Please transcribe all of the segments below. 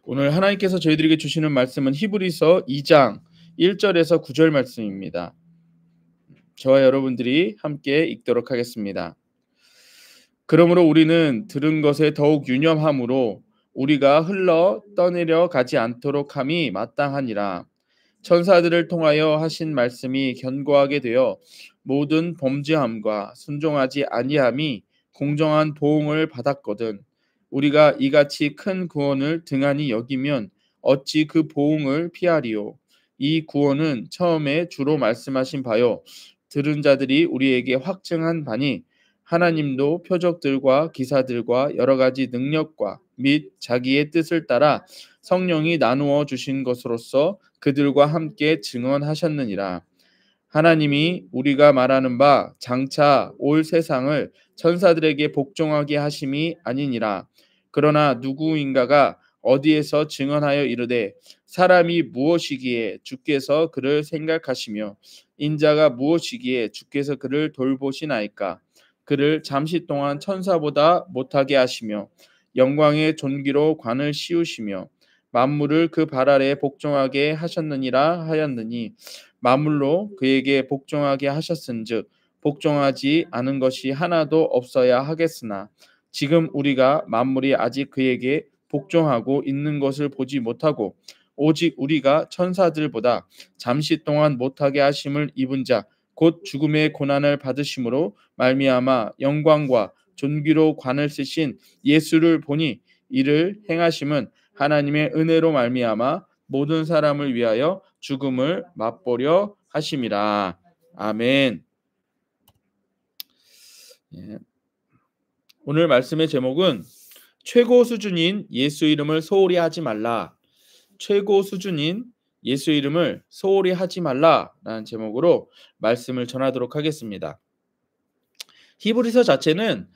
오늘 하나님께서 저희들에게 주시는 말씀은 히브리서 2장 1절에서 9절 말씀입니다. 저와 여러분들이 함께 읽도록 하겠습니다. 그러므로 우리는 들은 것에 더욱 유념함으로 우리가 흘러 떠내려 가지 않도록 함이 마땅하니라. 천사들을 통하여 하신 말씀이 견고하게 되어 모든 범죄함과 순종하지 아니함이 공정한 보응을 받았거든. 우리가 이같이 큰 구원을 등한히 여기면 어찌 그 보응을 피하리요. 이 구원은 처음에 주로 말씀하신 바요 들은 자들이 우리에게 확증한 바니 하나님도 표적들과 기사들과 여러 가지 능력과 및 자기의 뜻을 따라 성령이 나누어 주신 것으로서 그들과 함께 증언하셨느니라. 하나님이 우리가 말하는 바 장차 올 세상을 천사들에게 복종하게 하심이 아니니라. 그러나 누구인가가 어디에서 증언하여 이르되 사람이 무엇이기에 주께서 그를 생각하시며 인자가 무엇이기에 주께서 그를 돌보시나이까. 그를 잠시 동안 천사보다 못하게 하시며 영광의 존귀로 관을 씌우시며 만물을 그 발 아래 복종하게 하셨느니라 하였느니 만물로 그에게 복종하게 하셨은즉 복종하지 않은 것이 하나도 없어야 하겠으나 지금 우리가 만물이 아직 그에게 복종하고 있는 것을 보지 못하고 오직 우리가 천사들보다 잠시 동안 못하게 하심을 입은 자 곧 죽음의 고난을 받으심으로 말미암아 영광과 존귀로 관을 쓰신 예수를 보니 이를 행하심은 하나님의 은혜로 말미암아 모든 사람을 위하여 죽음을 맛보려 하심이라. 아멘. 예. 오늘 말씀의 제목은 최고 수준인 예수 이름을 소홀히 하지 말라. 최고 수준인 예수 이름을 소홀히 하지 말라라는 제목으로 말씀을 전하도록 하겠습니다. 히브리서 자체는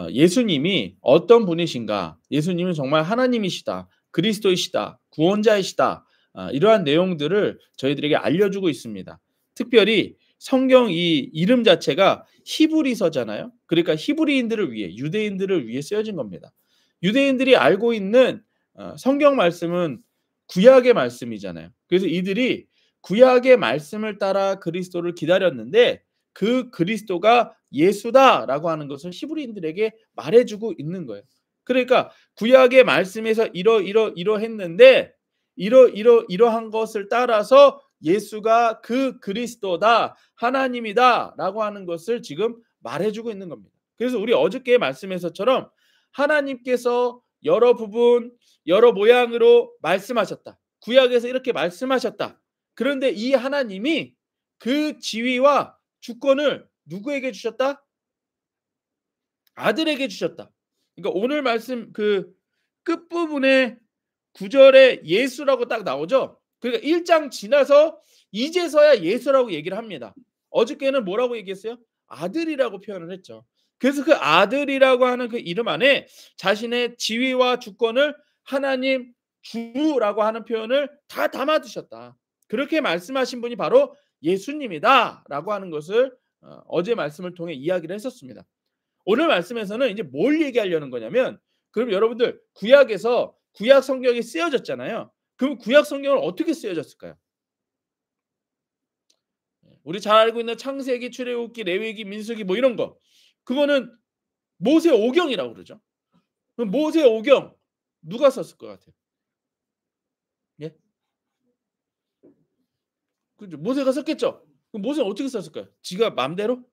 예수님이 어떤 분이신가, 예수님은 정말 하나님이시다, 그리스도이시다, 구원자이시다, 이러한 내용들을 저희들에게 알려주고 있습니다. 특별히 성경 이 이름 자체가 히브리서잖아요. 그러니까 히브리인들을 위해, 유대인들을 위해 쓰여진 겁니다. 유대인들이 알고 있는 성경 말씀은 구약의 말씀이잖아요. 그래서 이들이 구약의 말씀을 따라 그리스도를 기다렸는데 그 그리스도가 예수다라고 하는 것을 히브리인들에게 말해주고 있는 거예요. 그러니까 구약의 말씀에서 이러했는데 이러한 것을 따라서 예수가 그 그리스도다, 하나님이다라고 하는 것을 지금 말해주고 있는 겁니다. 그래서 우리 어저께의 말씀에서처럼 하나님께서 여러 부분, 여러 모양으로 말씀하셨다. 구약에서 이렇게 말씀하셨다. 그런데 이 하나님이 그 지위와 주권을 누구에게 주셨다? 아들에게 주셨다. 그러니까 오늘 말씀 그 끝부분에 9절에 예수라고 딱 나오죠. 그러니까 1장 지나서 이제서야 예수라고 얘기를 합니다. 어저께는 뭐라고 얘기했어요? 아들이라고 표현을 했죠. 그래서 그 아들이라고 하는 그 이름 안에 자신의 지위와 주권을 하나님 주라고 하는 표현을 다 담아두셨다. 그렇게 말씀하신 분이 바로 예수님이다라고 하는 것을 어제 말씀을 통해 이야기를 했었습니다. 오늘 말씀에서는 이제 뭘 얘기하려는 거냐면, 그럼 여러분들 구약에서 구약 성경이 쓰여졌잖아요. 그럼 구약 성경은 어떻게 쓰여졌을까요? 우리 잘 알고 있는 창세기, 출애굽기, 레위기, 민수기 뭐 이런 거, 그거는 모세 오경이라고 그러죠. 그럼 모세 오경 누가 썼을 것 같아요? 예? 그죠? 모세가 썼겠죠. 그럼 모세는 어떻게 썼을까요? 지가 맘대로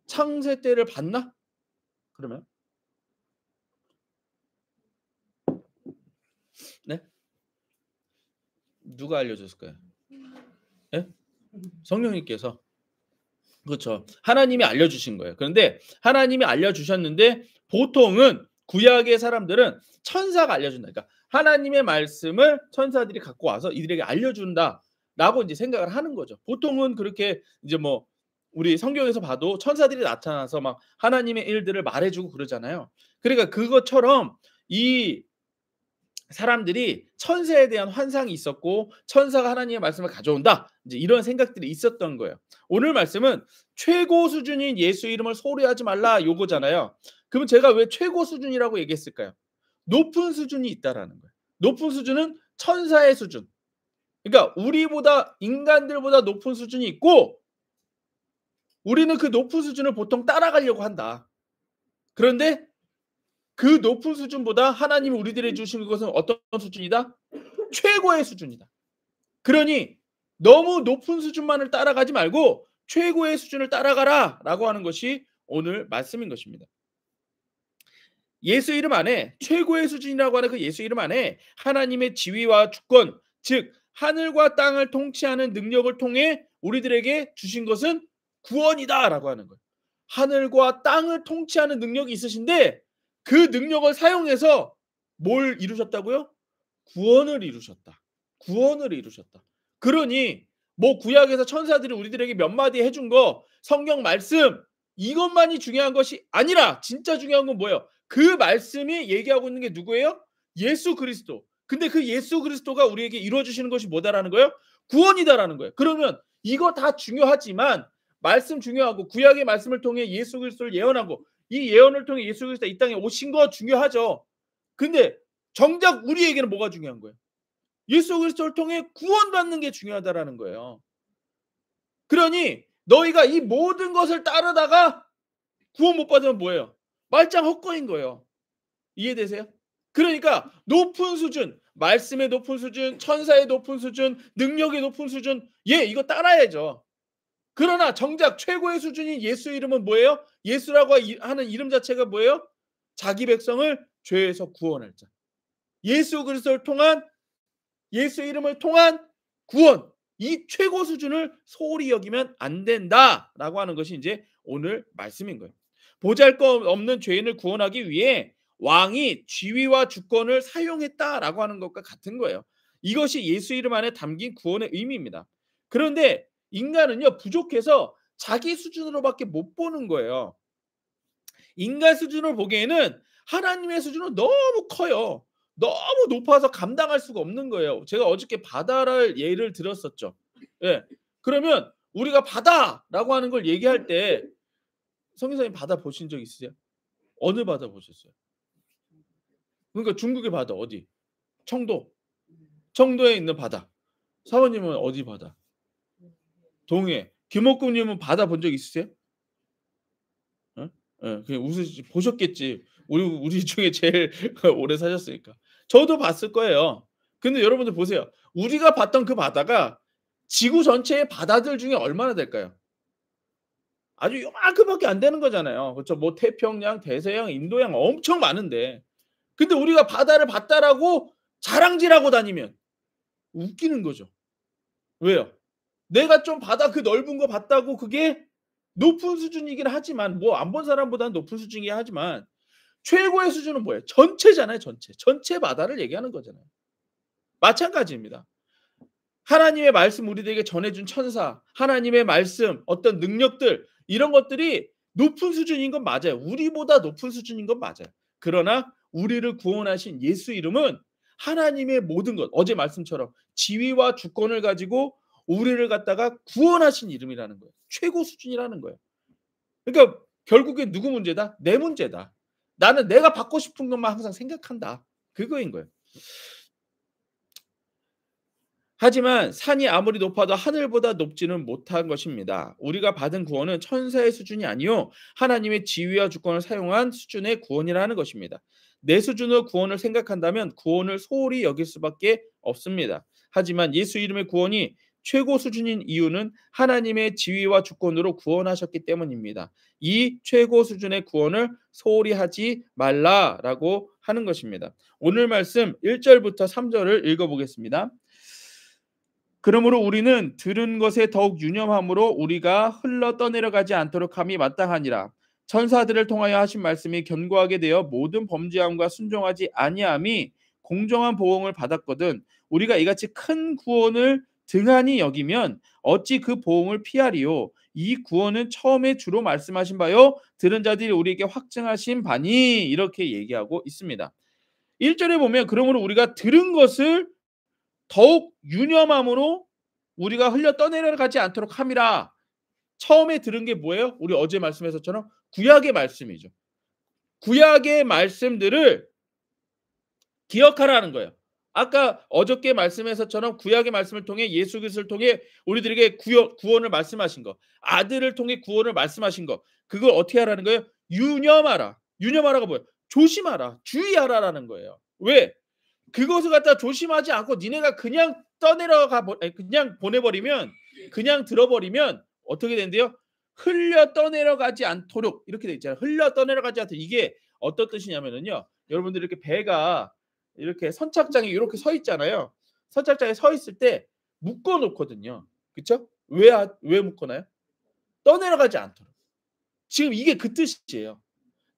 창세 때를 봤나? 그러면 네? 누가 알려줬을까요? 예? 성령님께서. 그렇죠. 하나님이 알려주신 거예요. 그런데 하나님이 알려주셨는데 보통은 구약의 사람들은 천사가 알려준다. 그러니까 하나님의 말씀을 천사들이 갖고 와서 이들에게 알려준다라고 이제 생각을 하는 거죠. 보통은 그렇게 이제 뭐 우리 성경에서 봐도 천사들이 나타나서 막 하나님의 일들을 말해주고 그러잖아요. 그러니까 그것처럼 이 사람들이 천사에 대한 환상이 있었고 천사가 하나님의 말씀을 가져온다, 이제 이런 생각들이 있었던 거예요. 오늘 말씀은 최고 수준인 예수 이름을 소홀히 하지 말라 요거잖아요. 그럼 제가 왜 최고 수준이라고 얘기했을까요? 높은 수준이 있다라는 거예요. 높은 수준은 천사의 수준. 그러니까 우리보다 인간들보다 높은 수준이 있고 우리는 그 높은 수준을 보통 따라가려고 한다. 그런데 그 높은 수준보다 하나님이 우리들에게 주신 것은 어떤 수준이다? 최고의 수준이다. 그러니 너무 높은 수준만을 따라가지 말고 최고의 수준을 따라가라라고 하는 것이 오늘 말씀인 것입니다. 예수 이름 안에 최고의 수준이라고 하는 그 예수 이름 안에 하나님의 지위와 주권, 즉 하늘과 땅을 통치하는 능력을 통해 우리들에게 주신 것은 구원이다라고 하는 거예요. 하늘과 땅을 통치하는 능력이 있으신데 그 능력을 사용해서 뭘 이루셨다고요? 구원을 이루셨다. 구원을 이루셨다. 그러니 뭐 구약에서 천사들이 우리들에게 몇 마디 해준 거 성경 말씀 이것만이 중요한 것이 아니라 진짜 중요한 건 뭐예요? 그 말씀이 얘기하고 있는 게 누구예요? 예수 그리스도. 근데 그 예수 그리스도가 우리에게 이루어주시는 것이 뭐다라는 거예요? 구원이다라는 거예요. 그러면 이거 다 중요하지만 말씀 중요하고 구약의 말씀을 통해 예수 그리스도를 예언하고 이 예언을 통해 예수 그리스도가 이 땅에 오신 거 중요하죠. 근데 정작 우리에게는 뭐가 중요한 거예요? 예수 그리스도를 통해 구원받는 게 중요하다라는 거예요. 그러니 너희가 이 모든 것을 따르다가 구원 못 받으면 뭐예요? 말짱 헛거인 거예요. 이해되세요? 그러니까 높은 수준, 말씀의 높은 수준, 천사의 높은 수준, 능력의 높은 수준, 이거 따라야죠. 그러나 정작 최고의 수준인 예수 이름은 뭐예요? 예수라고 하는 이름 자체가 뭐예요? 자기 백성을 죄에서 구원할 자. 예수 그리스도를 통한 예수 이름을 통한 구원. 이 최고 수준을 소홀히 여기면 안 된다라고 하는 것이 이제 오늘 말씀인 거예요. 보잘것없는 죄인을 구원하기 위해 왕이 지위와 주권을 사용했다라고 하는 것과 같은 거예요. 이것이 예수 이름 안에 담긴 구원의 의미입니다. 그런데 인간은요 부족해서 자기 수준으로밖에 못 보는 거예요. 인간 수준을 보기에는 하나님의 수준은 너무 커요. 너무 높아서 감당할 수가 없는 거예요. 제가 어저께 바다를 예를 들었었죠. 예. 그러면 우리가 바다라고 하는 걸 얘기할 때 성교사님 바다 보신 적 있으세요? 어느 바다 보셨어요? 그러니까 중국의 바다 어디? 청도. 청도에 있는 바다. 사모님은 어디 바다? 동해. 김옥구님은 바다 본 적 있으세요? 어? 예, 그냥 웃으시 보셨겠지. 우리 중에 제일 오래 사셨으니까. 저도 봤을 거예요. 근데 여러분들 보세요. 우리가 봤던 그 바다가 지구 전체의 바다들 중에 얼마나 될까요? 아주 요만큼밖에 안 되는 거잖아요. 그렇죠? 뭐 태평양, 대서양, 인도양 엄청 많은데. 근데 우리가 바다를 봤다라고 자랑질하고 다니면 웃기는 거죠. 왜요? 내가 좀 바다 그 넓은 거 봤다고 그게 높은 수준이긴 하지만 뭐 안 본 사람보다는 높은 수준이긴 하지만 최고의 수준은 뭐예요? 전체잖아요, 전체. 전체 바다를 얘기하는 거잖아요. 마찬가지입니다. 하나님의 말씀 우리들에게 전해준 천사, 하나님의 말씀, 어떤 능력들 이런 것들이 높은 수준인 건 맞아요. 우리보다 높은 수준인 건 맞아요. 그러나 우리를 구원하신 예수 이름은 하나님의 모든 것, 어제 말씀처럼 지위와 주권을 가지고 우리를 갖다가 구원하신 이름이라는 거예요. 최고 수준이라는 거예요. 그러니까 결국에 누구 문제다? 내 문제다. 나는 내가 받고 싶은 것만 항상 생각한다. 그거인 거예요. 하지만 산이 아무리 높아도 하늘보다 높지는 못한 것입니다. 우리가 받은 구원은 천사의 수준이 아니요 하나님의 지위와 주권을 사용한 수준의 구원이라는 것입니다. 내 수준으로 구원을 생각한다면 구원을 소홀히 여길 수밖에 없습니다. 하지만 예수 이름의 구원이 최고 수준인 이유는 하나님의 지위와 주권으로 구원하셨기 때문입니다. 이 최고 수준의 구원을 소홀히 하지 말라라고 하는 것입니다. 오늘 말씀 1절부터 3절을 읽어보겠습니다. 그러므로 우리는 들은 것에 더욱 유념함으로 우리가 흘러 떠내려가지 않도록 함이 마땅하니라. 천사들을 통하여 하신 말씀이 견고하게 되어 모든 범죄함과 순종하지 아니함이 공정한 보응을 받았거든. 우리가 이같이 큰 구원을 등한히 여기면 어찌 그 보응을 피하리요. 이 구원은 처음에 주로 말씀하신 바요 들은 자들이 우리에게 확증하신 바니 이렇게 얘기하고 있습니다. 1절에 보면 그러므로 우리가 들은 것을 더욱 유념함으로 우리가 흘려 떠내려가지 않도록 함이라. 처음에 들은 게 뭐예요? 우리 어제 말씀했었처럼 구약의 말씀이죠. 구약의 말씀들을 기억하라는 거예요. 아까 어저께 말씀에서처럼 구약의 말씀을 통해 예수 그리스도를 통해 우리들에게 구원을 말씀하신 거, 아들을 통해 구원을 말씀하신 거, 그걸 어떻게 하라는 거예요? 유념하라. 유념하라가 뭐예요? 조심하라, 주의하라라는 거예요. 왜? 그것을 갖다 조심하지 않고 니네가 그냥 그냥 보내버리면, 그냥 들어버리면 어떻게 된대요? 흘려 떠내려가지 않도록, 이렇게 돼 있잖아요. 흘려 떠내려가지 않도록. 이게 어떤 뜻이냐면은요, 여러분들 이렇게 배가 이렇게 선착장에 이렇게 서 있잖아요. 선착장에 서 있을 때 묶어 놓거든요. 그쵸? 왜 묶어놔요? 떠내려가지 않도록. 지금 이게 그 뜻이에요.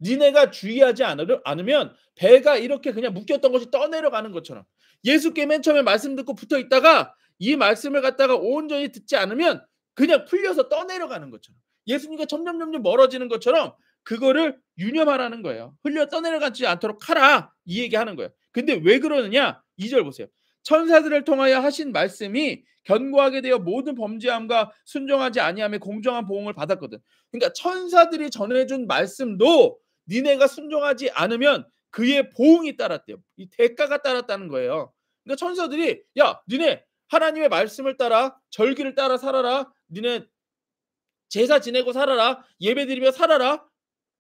니네가 주의하지 않으면 배가 이렇게 그냥 묶였던 것이 떠내려가는 것처럼, 예수께 맨 처음에 말씀 듣고 붙어 있다가 이 말씀을 갖다가 온전히 듣지 않으면 그냥 풀려서 떠내려가는 것처럼, 예수님과 점점 멀어지는 것처럼 그거를 유념하라는 거예요. 흘려 떠내려가지 않도록 하라, 이 얘기하는 거예요. 근데 왜 그러느냐? 2절 보세요. 천사들을 통하여 하신 말씀이 견고하게 되어 모든 범죄함과 순종하지 아니함의 공정한 보응을 받았거든. 그러니까 천사들이 전해준 말씀도 니네가 순종하지 않으면 그의 보응이 따랐대요. 이 대가가 따랐다는 거예요. 그러니까 천사들이 야, 니네 하나님의 말씀을 따라, 절기를 따라 살아라. 니네 제사 지내고 살아라. 예배드리며 살아라.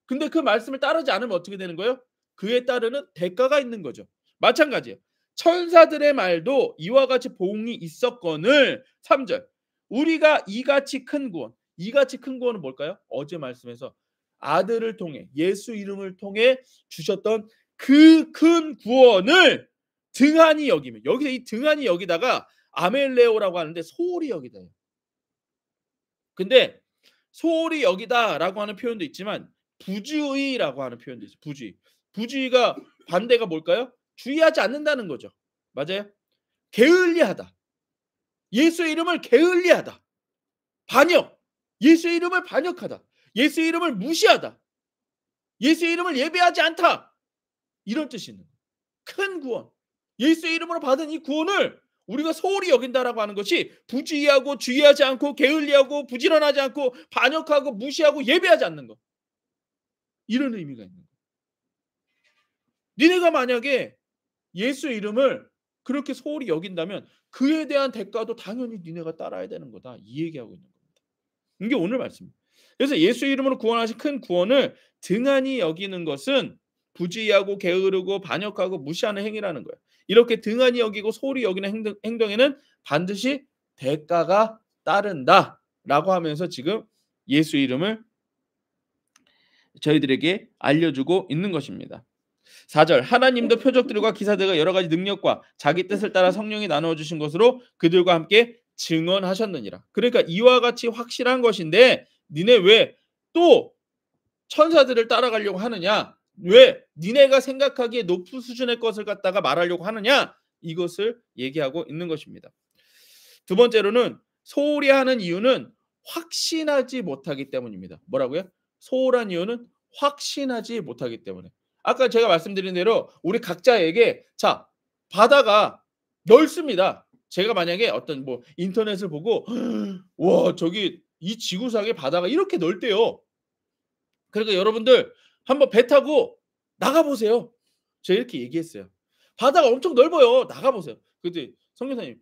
근데 그 말씀을 따르지 않으면 어떻게 되는 거예요? 그에 따르는 대가가 있는 거죠. 마찬가지예요. 천사들의 말도 이와 같이 보응이 있었거늘, 3절. 우리가 이같이 큰 구원. 이같이 큰 구원은 뭘까요? 어제 말씀에서 아들을 통해, 예수 이름을 통해 주셨던 그 큰 구원을 등한히 여기면, 여기서 이 등한히 여기다가 아멜레오라고 하는데 소홀히 여기다. 근데 소홀히 여기다라고 하는 표현도 있지만 부주의라고 하는 표현도 있어요. 부주의. 부주의가 반대가 뭘까요? 주의하지 않는다는 거죠. 맞아요? 게을리하다. 예수의 이름을 게을리하다. 반역. 예수의 이름을 반역하다. 예수의 이름을 무시하다. 예수의 이름을 예배하지 않다. 이런 뜻이 있는 거예요. 큰 구원. 예수의 이름으로 받은 이 구원을 우리가 소홀히 여긴다라고 하는 것이 부주의하고 주의하지 않고 게을리하고 부지런하지 않고 반역하고 무시하고 예배하지 않는 것. 이런 의미가 있는 거예요. 니네가 만약에 예수의 이름을 그렇게 소홀히 여긴다면 그에 대한 대가도 당연히 니네가 따라야 되는 거다. 이 얘기하고 있는 겁니다. 이게 오늘 말씀입니다. 그래서 예수의 이름으로 구원하신 큰 구원을 등한히 여기는 것은 부주의하고 게으르고 반역하고 무시하는 행위라는 거예요. 이렇게 등한히 여기고 소홀히 여기는 행동에는 반드시 대가가 따른다라고 하면서 지금 예수 이름을 저희들에게 알려주고 있는 것입니다. 4절. 하나님도 표적들과 기사들과 여러 가지 능력과 자기 뜻을 따라 성령이 나누어 주신 것으로 그들과 함께 증언하셨느니라. 그러니까 이와 같이 확실한 것인데 니네 왜 또 천사들을 따라가려고 하느냐? 왜 니네가 생각하기에 높은 수준의 것을 갖다가 말하려고 하느냐? 이것을 얘기하고 있는 것입니다. 두 번째로는 소홀히 하는 이유는 확신하지 못하기 때문입니다. 뭐라고요? 소홀한 이유는 확신하지 못하기 때문에. 아까 제가 말씀드린 대로 우리 각자에게 자, 바다가 넓습니다. 제가 만약에 어떤 뭐 인터넷을 보고 와, 저기 이 지구상의 바다가 이렇게 넓대요. 그러니까 여러분들 한번 배 타고 나가 보세요. 제가 이렇게 얘기했어요. 바다가 엄청 넓어요. 나가 보세요. 근데 성교사님,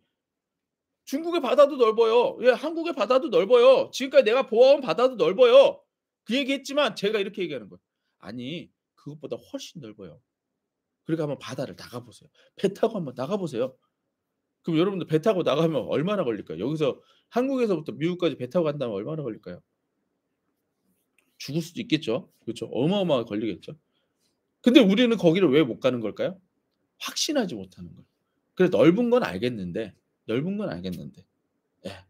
중국의 바다도 넓어요. 예, 한국의 바다도 넓어요. 지금까지 내가 보아온 바다도 넓어요. 그 얘기했지만 제가 이렇게 얘기하는 거예요. 아니, 그것보다 훨씬 넓어요. 그러니까 한번 바다를 나가 보세요. 배 타고 한번 나가 보세요. 그럼 여러분들 배 타고 나가면 얼마나 걸릴까요? 여기서 한국에서부터 미국까지 배 타고 간다면 얼마나 걸릴까요? 죽을 수도 있겠죠. 그렇죠. 어마어마하게 걸리겠죠. 근데 우리는 거기를 왜 못 가는 걸까요? 확신하지 못하는 거예요. 그래, 넓은 건 알겠는데 예.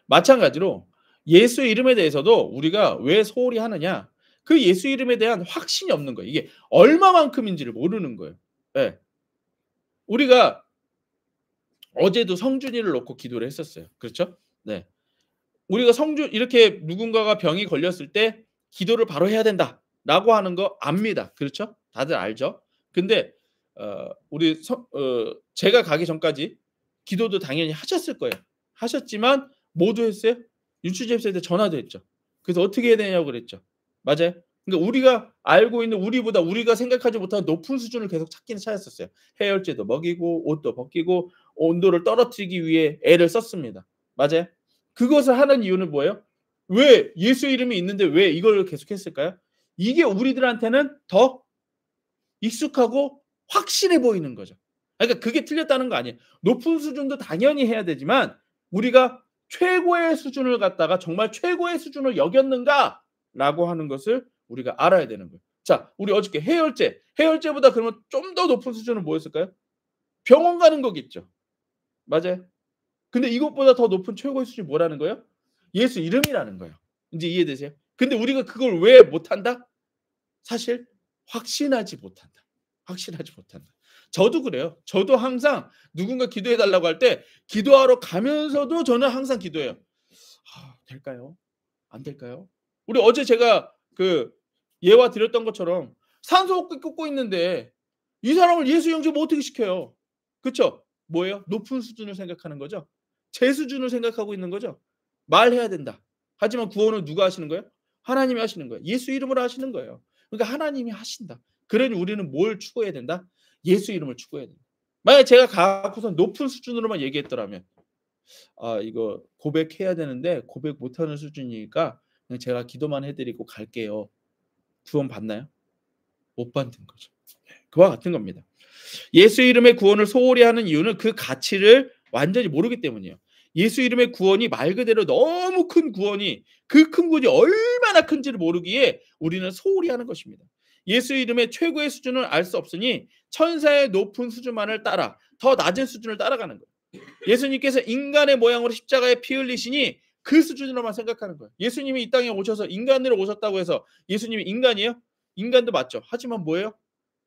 마찬가지로 예수 이름에 대해서도 우리가 왜 소홀히 하느냐? 그 예수 이름에 대한 확신이 없는 거예요. 이게 얼마만큼인지를 모르는 거예요. 예. 우리가 어제도 성준이를 놓고 기도를 했었어요. 그렇죠? 네. 우리가 성준 이렇게 누군가가 병이 걸렸을 때 기도를 바로 해야 된다라고 하는 거 압니다. 그렇죠? 다들 알죠? 근데 제가 가기 전까지 기도도 당연히 하셨을 거예요. 하셨지만 뭐도 했어요? 유추 집사한테 전화도 했죠. 그래서 어떻게 해야 되냐고 그랬죠. 맞아요? 그러니까 우리가 알고 있는 우리보다 우리가 생각하지 못한 높은 수준을 계속 찾기는 찾았었어요. 해열제도 먹이고 옷도 벗기고 온도를 떨어뜨리기 위해 애를 썼습니다. 맞아요? 그것을 하는 이유는 뭐예요? 왜 예수 이름이 있는데 왜 이걸 계속했을까요? 이게 우리들한테는 더 익숙하고 확실해 보이는 거죠. 그러니까 그게 틀렸다는 거 아니에요. 높은 수준도 당연히 해야 되지만 우리가 최고의 수준을 갖다가 정말 최고의 수준을 여겼는가라고 하는 것을 우리가 알아야 되는 거예요. 자, 우리 어저께 해열제, 해열제보다 그러면 좀 더 높은 수준은 뭐였을까요? 병원 가는 거겠죠. 맞아요. 근데 이것보다 더 높은 최고의 수준이 뭐라는 거예요? 예수 이름이라는 거예요. 인제 이해되세요? 근데 우리가 그걸 왜 못한다? 사실 확신하지 못한다. 확신하지 못한다. 저도 그래요. 저도 항상 누군가 기도해 달라고 할 때 기도하러 가면서도 저는 항상 기도해요. '아 될까요? 안 될까요?' 우리 어제 제가 그 예화 드렸던 것처럼 산소호흡기 꽂고 있는데 이 사람을 예수 영접을 어떻게 시켜요? 그쵸? 뭐예요? 높은 수준을 생각하는 거죠. 제 수준을 생각하고 있는 거죠. 말해야 된다. 하지만 구원은 누가 하시는 거예요? 하나님이 하시는 거예요. 예수 이름으로 하시는 거예요. 그러니까 하나님이 하신다. 그러니 우리는 뭘 추구해야 된다? 예수 이름을 추구해야 된다. 만약에 제가 갖고선 높은 수준으로만 얘기했더라면 '아 이거 고백해야 되는데 고백 못하는 수준이니까 그냥 제가 기도만 해 드리고 갈게요.' 구원 받나요? 못 받는 거죠. 그와 같은 겁니다. 예수 이름의 구원을 소홀히 하는 이유는 그 가치를 완전히 모르기 때문이에요. 예수 이름의 구원이 말 그대로 너무 큰 구원이 그 큰 구원이 얼마나 큰지를 모르기에 우리는 소홀히 하는 것입니다. 예수 이름의 최고의 수준을 알 수 없으니 천사의 높은 수준만을 따라 더 낮은 수준을 따라가는 거예요. 예수님께서 인간의 모양으로 십자가에 피 흘리시니 그 수준으로만 생각하는 거예요. 예수님이 이 땅에 오셔서 인간으로 오셨다고 해서 예수님이 인간이에요? 인간도 맞죠. 하지만 뭐예요?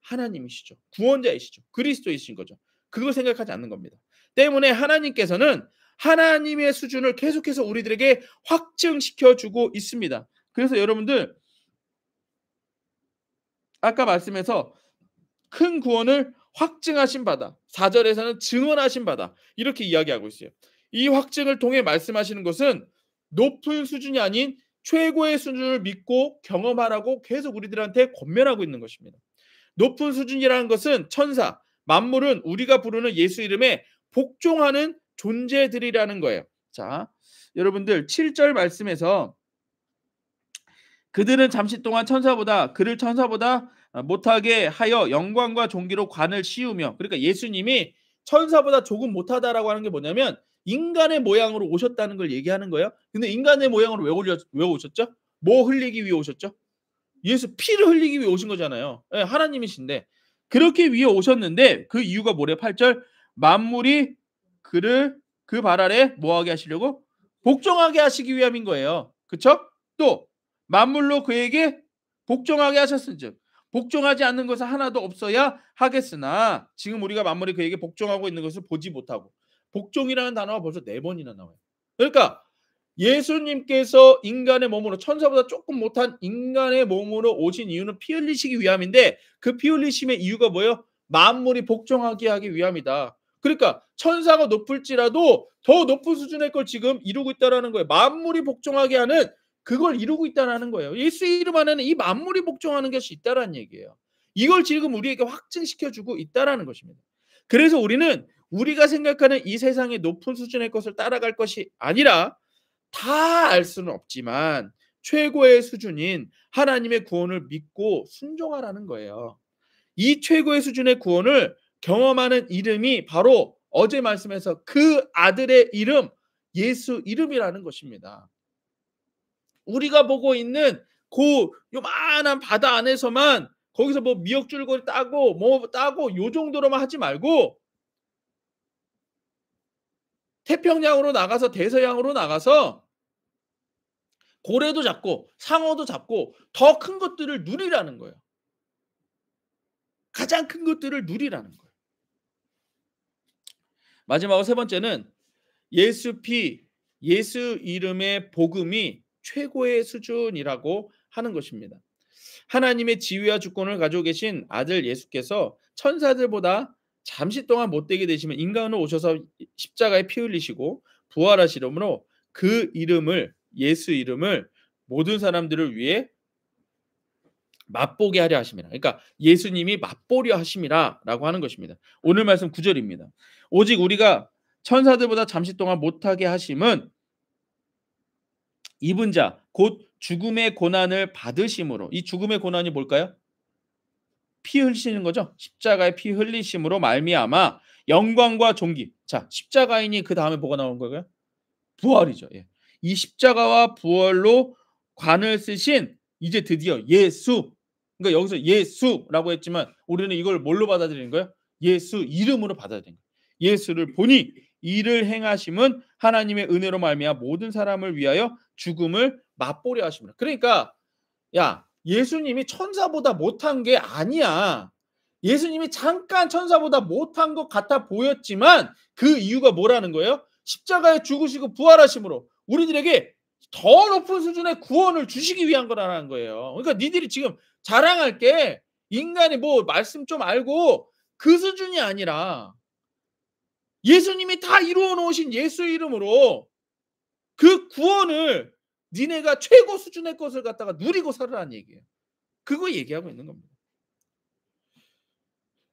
하나님이시죠. 구원자이시죠. 그리스도이신 거죠. 그걸 생각하지 않는 겁니다. 때문에 하나님께서는 하나님의 수준을 계속해서 우리들에게 확증시켜 주고 있습니다. 그래서 여러분들 아까 말씀에서 큰 구원을 확증하신 바다. 4절에서는 증언하신 바다. 이렇게 이야기하고 있어요. 이 확증을 통해 말씀하시는 것은 높은 수준이 아닌 최고의 수준을 믿고 경험하라고 계속 우리들한테 권면하고 있는 것입니다. 높은 수준이라는 것은 천사, 만물은 우리가 부르는 예수 이름에 복종하는 존재들이라는 거예요. 자, 여러분들 7절 말씀에서 그들은 잠시 동안 천사보다 그를 천사보다 못하게 하여 영광과 존귀로 관을 씌우며 그러니까 예수님이 천사보다 조금 못하다라고 하는 게 뭐냐면 인간의 모양으로 오셨다는 걸 얘기하는 거예요. 근데 인간의 모양으로 왜 오셨죠? 뭐 흘리기 위해 오셨죠? 예수 피를 흘리기 위해 오신 거잖아요. 예, 하나님이신데 그렇게 위해 오셨는데 그 이유가 뭐래요? 8절 만물이 그를 그 발 아래 뭐하게 하시려고? 복종하게 하시기 위함인 거예요. 그쵸? 또 만물로 그에게 복종하게 하셨은즉 복종하지 않는 것은 하나도 없어야 하겠으나 지금 우리가 만물이 그에게 복종하고 있는 것을 보지 못하고 복종이라는 단어가 벌써 4번이나 나와요. 그러니까 예수님께서 인간의 몸으로 천사보다 조금 못한 인간의 몸으로 오신 이유는 피 흘리시기 위함인데 그 피 흘리심의 이유가 뭐예요? 만물이 복종하게 하기 위함이다. 그러니까 천사가 높을지라도 더 높은 수준의 걸 지금 이루고 있다라는 거예요. 만물이 복종하게 하는 그걸 이루고 있다라는 거예요. 예수 이름 안에는 이 만물이 복종하는 것이 있다라는 얘기예요. 이걸 지금 우리에게 확증시켜 주고 있다라는 것입니다. 그래서 우리는 우리가 생각하는 이 세상의 높은 수준의 것을 따라갈 것이 아니라 다 알 수는 없지만 최고의 수준인 하나님의 구원을 믿고 순종하라는 거예요. 이 최고의 수준의 구원을 경험하는 이름이 바로 어제 말씀에서 그 아들의 이름 예수 이름이라는 것입니다. 우리가 보고 있는 그 요만한 바다 안에서만 거기서 뭐 미역줄거리 따고 뭐 따고 요 정도로만 하지 말고 태평양으로 나가서 대서양으로 나가서 고래도 잡고 상어도 잡고 더 큰 것들을 누리라는 거예요. 가장 큰 것들을 누리라는 거예요. 마지막으로 세 번째는 예수 피, 예수 이름의 복음이 최고의 수준이라고 하는 것입니다. 하나님의 지위와 주권을 가지고 계신 아들 예수께서 천사들보다 잠시 동안 못되게 되시면 인간으로 오셔서 십자가에 피 흘리시고 부활하시려므로 그 이름을 예수 이름을 모든 사람들을 위해 맛보게 하려 하심이라. 그러니까 예수님이 맛보려 하심이라라고 하는 것입니다. 오늘 말씀 9절입니다. 오직 우리가 천사들보다 잠시 동안 못하게 하심은 입은 자 곧 죽음의 고난을 받으심으로. 이 죽음의 고난이 뭘까요? 피 흘리시는 거죠. 십자가의 피 흘리심으로 말미암아 영광과 존귀. 자, 십자가이니 그다음에 뭐가 나오는 거예요? 부활이죠. 예. 이 십자가와 부활로 관을 쓰신 이제 드디어 예수. 그러니까 여기서 예수라고 했지만 우리는 이걸 뭘로 받아들이는 거예요? 예수 이름으로 받아들이는 거예요. 예수를 보니 이를 행하심은 하나님의 은혜로 말미암아 모든 사람을 위하여 죽음을 맛보려 하심이라. 그러니까 야, 예수님이 천사보다 못한 게 아니야. 예수님이 잠깐 천사보다 못한 것 같아 보였지만 그 이유가 뭐라는 거예요? 십자가에 죽으시고 부활하심으로 우리들에게 더 높은 수준의 구원을 주시기 위한 거라는 거예요. 그러니까 니들이 지금 자랑할 게 인간이 뭐 말씀 좀 알고 그 수준이 아니라 예수님이 다 이루어 놓으신 예수 이름으로 그 구원을 니네가 최고 수준의 것을 갖다가 누리고 살으라는 얘기예요. 그거 얘기하고 있는 겁니다.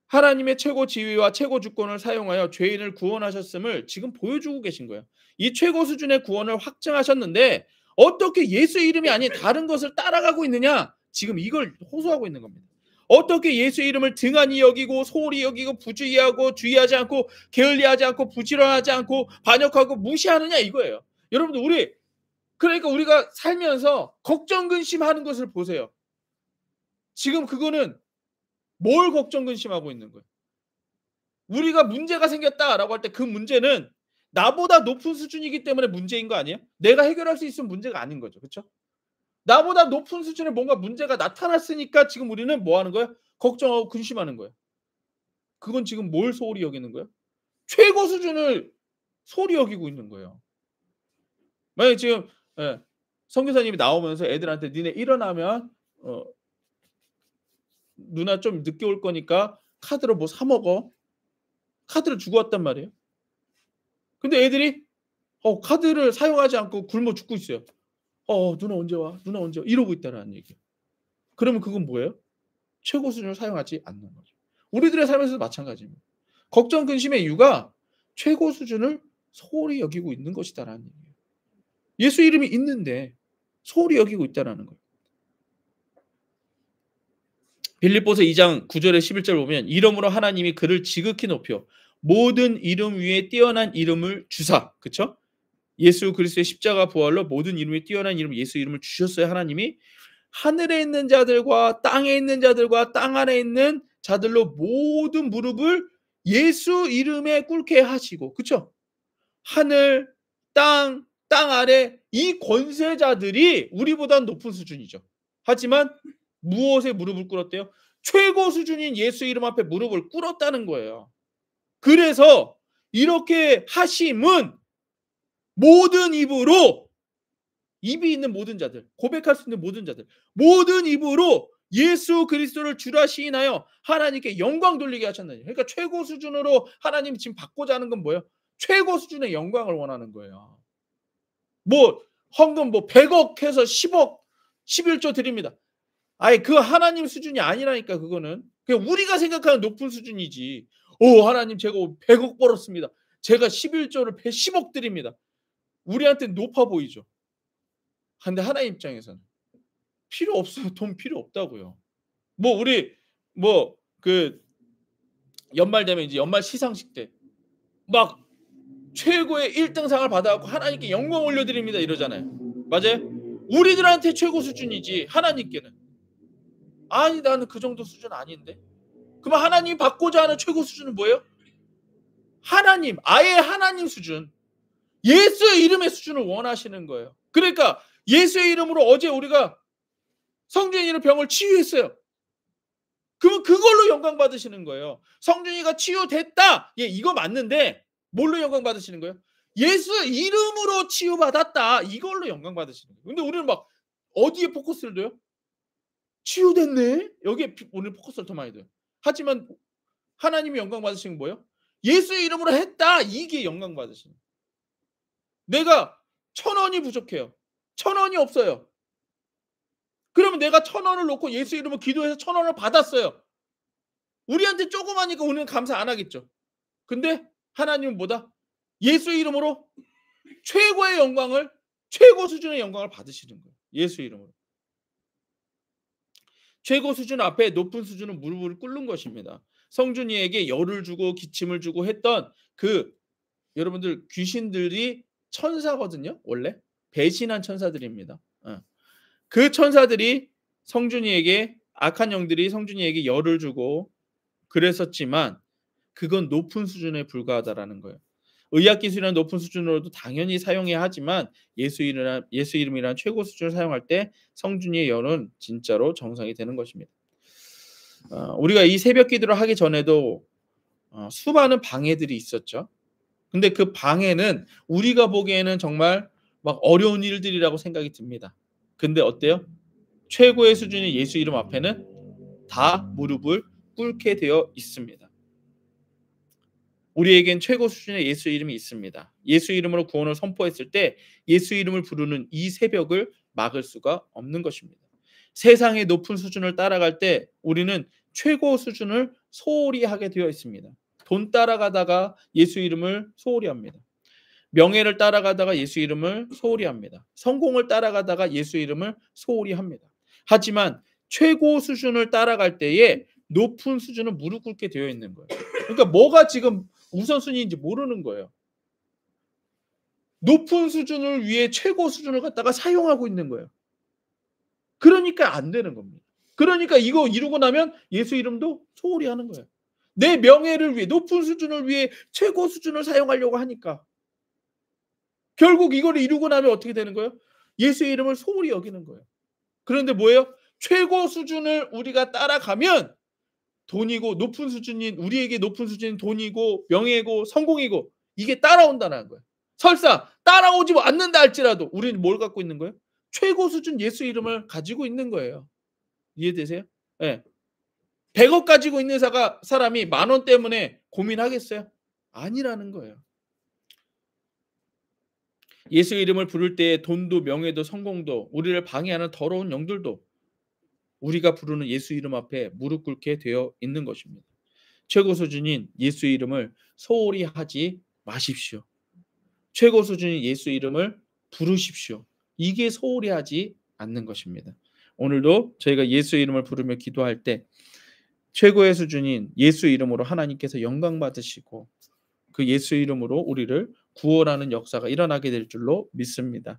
하나님의 최고 지위와 최고 주권을 사용하여 죄인을 구원하셨음을 지금 보여주고 계신 거예요. 이 최고 수준의 구원을 확증하셨는데 어떻게 예수 이름이 아닌 다른 것을 따라가고 있느냐? 지금 이걸 호소하고 있는 겁니다. 어떻게 예수 이름을 등한히 여기고 소홀히 여기고 부주의하고 주의하지 않고 게을리하지 않고 부지런하지 않고 반역하고 무시하느냐 이거예요. 여러분들 그러니까 우리가 살면서 걱정 근심하는 것을 보세요. 지금 그거는 뭘 걱정 근심하고 있는 거예요? 우리가 문제가 생겼다라고 할 때 그 문제는 나보다 높은 수준이기 때문에 문제인 거 아니에요? 내가 해결할 수 있으면 문제가 아닌 거죠. 그렇죠? 나보다 높은 수준의 뭔가 문제가 나타났으니까 지금 우리는 뭐 하는 거예요? 걱정하고 근심하는 거예요. 그건 지금 뭘 소홀히 여기는 거예요? 최고 수준을 소홀히 여기고 있는 거예요. 만약에 지금 예, 선교사님이 나오면서 애들한테 니네 일어나면 누나 좀 늦게 올 거니까 카드로 뭐 사 먹어. 카드를 주고 왔단 말이에요. 근데 애들이 카드를 사용하지 않고 굶어 죽고 있어요. 누나 언제 와? 누나 언제 와? 이러고 있다라는 얘기예요. 그러면 그건 뭐예요? 최고 수준을 사용하지 않는 거죠. 우리들의 삶에서도 마찬가지입니다. 걱정 근심의 이유가 최고 수준을 소홀히 여기고 있는 것이다라는 얘기예요. 예수 이름이 있는데 소홀히 여기고 있다라는 거예요. 빌립보서 2장 9절에 11절 보면 이러므로 하나님이 그를 지극히 높여 모든 이름 위에 뛰어난 이름을 주사. 그렇죠? 예수 그리스도의 십자가 부활로 모든 이름 위에 뛰어난 이름 예수 이름을 주셨어요. 하나님이 하늘에 있는 자들과 땅에 있는 자들과 땅 안에 있는 자들로 모든 무릎을 예수 이름에 꿇게 하시고. 그렇죠? 하늘, 땅 아래 이 권세자들이 우리보다 높은 수준이죠. 하지만 무엇에 무릎을 꿇었대요? 최고 수준인 예수 이름 앞에 무릎을 꿇었다는 거예요. 그래서 이렇게 하심은 모든 입으로 입이 있는 모든 자들, 고백할 수 있는 모든 자들, 모든 입으로 예수 그리스도를 주라 시인하여 하나님께 영광 돌리게 하셨느니. 그러니까 최고 수준으로 하나님이 지금 받고자 하는 건 뭐예요? 최고 수준의 영광을 원하는 거예요. 뭐 헌금 뭐 100억 해서 10억 11조 드립니다. 아예 그 하나님 수준이 아니라니까. 그거는 그냥 우리가 생각하는 높은 수준이지. 하나님 제가 100억 벌었습니다. 제가 11조를 10억 드립니다. 우리한테는 높아 보이죠. 근데 하나님 입장에서는 필요 없어요. 돈 필요 없다고요. 우리 그 연말 되면 이제 연말 시상식 때 막 최고의 1등상을 받아갖고 하나님께 영광 올려드립니다 이러잖아요. 맞아요? 우리들한테 최고 수준이지 하나님께는 아니 나는 그 정도 수준 아닌데. 그럼 하나님이 받고자 하는 최고 수준은 뭐예요? 하나님, 아예 하나님 수준, 예수의 이름의 수준을 원하시는 거예요. 그러니까 예수의 이름으로 어제 우리가 성준이의 병을 치유했어요. 그럼 그걸로 영광 받으시는 거예요. 성준이가 치유됐다. 예, 이거 맞는데 뭘로 영광 받으시는 거예요? 예수 이름으로 치유받았다. 이걸로 영광 받으시는 거예요. 근데 우리는 막 어디에 포커스를 둬요? 치유됐네. 여기에 오늘 포커스를 더 많이 둬요. 하지만 하나님이 영광 받으시는 건 뭐예요? 예수의 이름으로 했다. 이게 영광 받으시는 거예요. 내가 1,000원이 부족해요. 1,000원이 없어요. 그러면 내가 1,000원을 놓고 예수 이름으로 기도해서 1,000원을 받았어요. 우리한테 조그마니까 우리는 감사 안 하겠죠. 근데 하나님은 뭐다? 예수 이름으로 최고의 영광을, 최고 수준의 영광을 받으시는 거예요. 예수 이름으로. 최고 수준 앞에 높은 수준은 무릎을 꿇는 것입니다. 성준이에게 열을 주고 기침을 주고 했던 그, 여러분들 귀신들이 천사거든요. 원래 배신한 천사들입니다. 그 천사들이 성준이에게, 악한 영들이 성준이에게 열을 주고 그랬었지만 그건 높은 수준에 불과하다라는 거예요. 의학 기술이나 높은 수준으로도 당연히 사용해야 하지만 예수 이름이라는 최고 수준을 사용할 때 성준이의 열은 진짜로 정상이 되는 것입니다. 우리가 이 새벽 기도를 하기 전에도 수많은 방해들이 있었죠. 근데 그 방해는 우리가 보기에는 정말 막 어려운 일들이라고 생각이 듭니다. 근데 어때요? 최고의 수준의 예수 이름 앞에는 다 무릎을 꿇게 되어 있습니다. 우리에겐 최고 수준의 예수 이름이 있습니다. 예수 이름으로 구원을 선포했을 때 예수 이름을 부르는 이 새벽을 막을 수가 없는 것입니다. 세상의 높은 수준을 따라갈 때 우리는 최고 수준을 소홀히 하게 되어 있습니다. 돈 따라가다가 예수 이름을 소홀히 합니다. 명예를 따라가다가 예수 이름을 소홀히 합니다. 성공을 따라가다가 예수 이름을 소홀히 합니다. 하지만 최고 수준을 따라갈 때에 높은 수준은 무릎 꿇게 되어 있는 거예요. 그러니까 뭐가 지금 우선순위인지 모르는 거예요. 높은 수준을 위해 최고 수준을 갖다가 사용하고 있는 거예요. 그러니까 안 되는 겁니다. 그러니까 이거 이루고 나면 예수 이름도 소홀히 하는 거예요. 내 명예를 위해, 높은 수준을 위해 최고 수준을 사용하려고 하니까 결국 이걸 이루고 나면 어떻게 되는 거예요? 예수의 이름을 소홀히 여기는 거예요. 그런데 뭐예요? 최고 수준을 우리가 따라가면 돈이고, 높은 수준인, 우리에게 높은 수준인 돈이고 명예고 성공이고 이게 따라온다는 거예요. 설사 따라오지 않는다 할지라도 우리는 뭘 갖고 있는 거예요? 최고 수준 예수 이름을 가지고 있는 거예요. 이해되세요? 예. 100억 가지고 있는 사람이 10,000원 때문에 고민하겠어요? 아니라는 거예요. 예수 이름을 부를 때 돈도 명예도 성공도 우리를 방해하는 더러운 영들도 우리가 부르는 예수 이름 앞에 무릎 꿇게 되어 있는 것입니다. 최고 수준인 예수 이름을 소홀히 하지 마십시오. 최고 수준인 예수 이름을 부르십시오. 이게 소홀히 하지 않는 것입니다. 오늘도 저희가 예수 이름을 부르며 기도할 때 최고의 수준인 예수 이름으로 하나님께서 영광 받으시고 그 예수 이름으로 우리를 구원하는 역사가 일어나게 될 줄로 믿습니다.